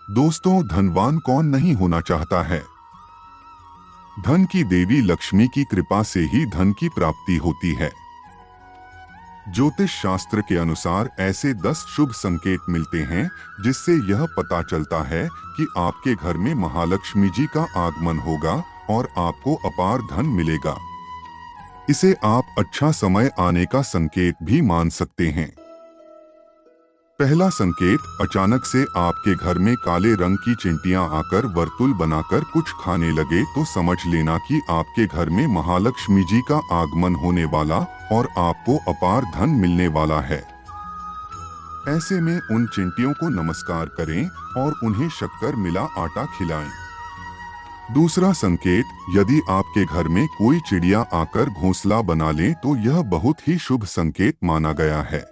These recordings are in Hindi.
दोस्तों, धनवान कौन नहीं होना चाहता है। धन की देवी लक्ष्मी की कृपा से ही धन की प्राप्ति होती है। ज्योतिष शास्त्र के अनुसार ऐसे 10 शुभ संकेत मिलते हैं जिससे यह पता चलता है कि आपके घर में महालक्ष्मी जी का आगमन होगा और आपको अपार धन मिलेगा। इसे आप अच्छा समय आने का संकेत भी मान सकते हैं। पहला संकेत, अचानक से आपके घर में काले रंग की चिंटियां आकर वर्तुल बनाकर कुछ खाने लगे तो समझ लेना कि आपके घर में महालक्ष्मी जी का आगमन होने वाला और आपको अपार धन मिलने वाला है। ऐसे में उन चिंटियों को नमस्कार करें और उन्हें शक्कर मिला आटा खिलाएं। दूसरा संकेत, यदि आपके घर में कोई चिड़िया आकर घोंसला बना ले तो यह बहुत ही शुभ संकेत माना गया है।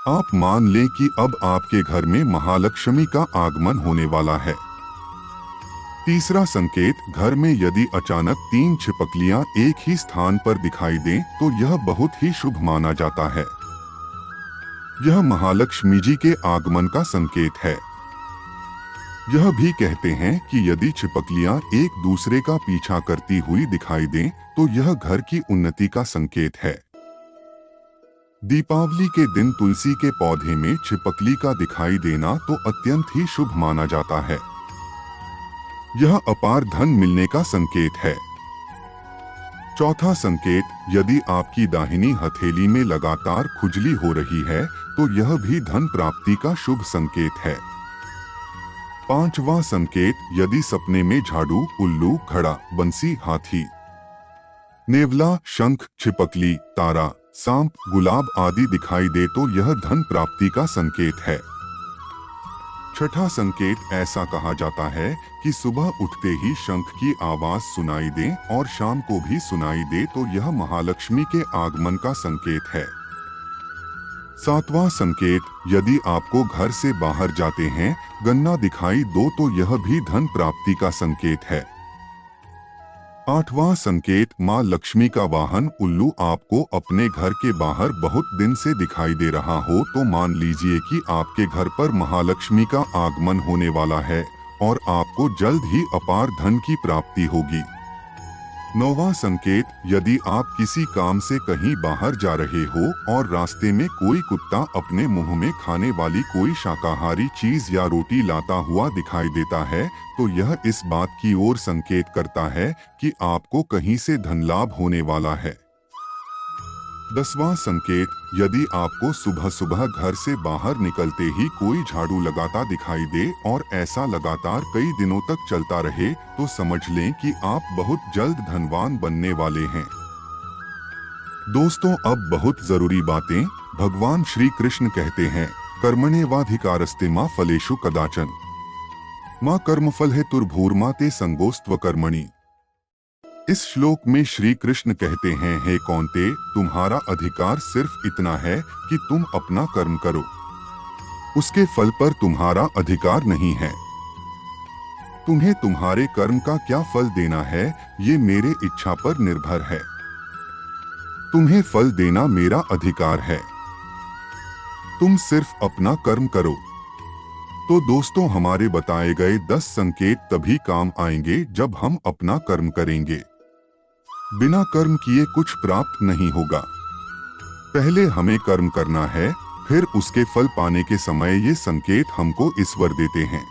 आप मान लें कि अब आपके घर में महालक्ष्मी का आगमन होने वाला है। तीसरा संकेत, घर में यदि अचानक 3 छिपकलियां एक ही स्थान पर दिखाई दें तो यह बहुत ही शुभ माना जाता है। यह महालक्ष्मी जी के आगमन का संकेत है। यह भी कहते हैं कि यदि छिपकलियां एक दूसरे का पीछा करती हुई दिखाई दें तो यह घर की उन्नति का संकेत है। दीपावली के दिन तुलसी के पौधे में छिपकली का दिखाई देना तो अत्यंत ही शुभ माना जाता है। यह अपार धन मिलने का संकेत है। चौथा संकेत, यदि आपकी दाहिनी हथेली में लगातार खुजली हो रही है तो यह भी धन प्राप्ति का शुभ संकेत है। पांचवा संकेत, यदि सपने में झाड़ू, उल्लू, घड़ा, बंसी, हाथी, नेवला, शंख, छिपकली, तारा, सांप, गुलाब आदि दिखाई दे तो यह धन प्राप्ति का संकेत है। छठा संकेत, ऐसा कहा जाता है कि सुबह उठते ही शंख की आवाज सुनाई दे और शाम को भी सुनाई दे तो यह महालक्ष्मी के आगमन का संकेत है। सातवां संकेत, यदि आपको घर से बाहर जाते हैं गन्ना दिखाई दो तो यह भी धन प्राप्ति का संकेत है। आठवां संकेत, माँ लक्ष्मी का वाहन उल्लू आपको अपने घर के बाहर बहुत दिन से दिखाई दे रहा हो तो मान लीजिए कि आपके घर पर महालक्ष्मी का आगमन होने वाला है और आपको जल्द ही अपार धन की प्राप्ति होगी। नौवां संकेत, यदि आप किसी काम से कहीं बाहर जा रहे हो और रास्ते में कोई कुत्ता अपने मुंह में खाने वाली कोई शाकाहारी चीज या रोटी लाता हुआ दिखाई देता है तो यह इस बात की ओर संकेत करता है कि आपको कहीं से धन लाभ होने वाला है। 10वां संकेत, यदि आपको सुबह सुबह घर से बाहर निकलते ही कोई झाड़ू लगाता दिखाई दे और ऐसा लगातार कई दिनों तक चलता रहे तो समझ लें कि आप बहुत जल्द धनवान बनने वाले हैं। दोस्तों, अब बहुत जरूरी बातें। भगवान श्री कृष्ण कहते हैं, कर्मण्येवाधिकारस्ते मा फलेषु कदाचन माँ कर्मफल है तुर्भूर्मा ते संगोस्त्व कर्मणि। इस श्लोक में श्री कृष्ण कहते हैं, हे कौन्ते, तुम्हारा अधिकार सिर्फ इतना है कि तुम अपना कर्म करो, उसके फल पर तुम्हारा अधिकार नहीं है। तुम्हें तुम्हारे कर्म का क्या फल देना है ये मेरे इच्छा पर निर्भर है। तुम्हें फल देना मेरा अधिकार है। तुम सिर्फ अपना कर्म करो। तो दोस्तों, हमारे बताए गए 10 संकेत तभी काम आएंगे जब हम अपना कर्म करेंगे। बिना कर्म किए कुछ प्राप्त नहीं होगा। पहले हमें कर्म करना है, फिर उसके फल पाने के समय ये संकेत हमको ईश्वर देते हैं।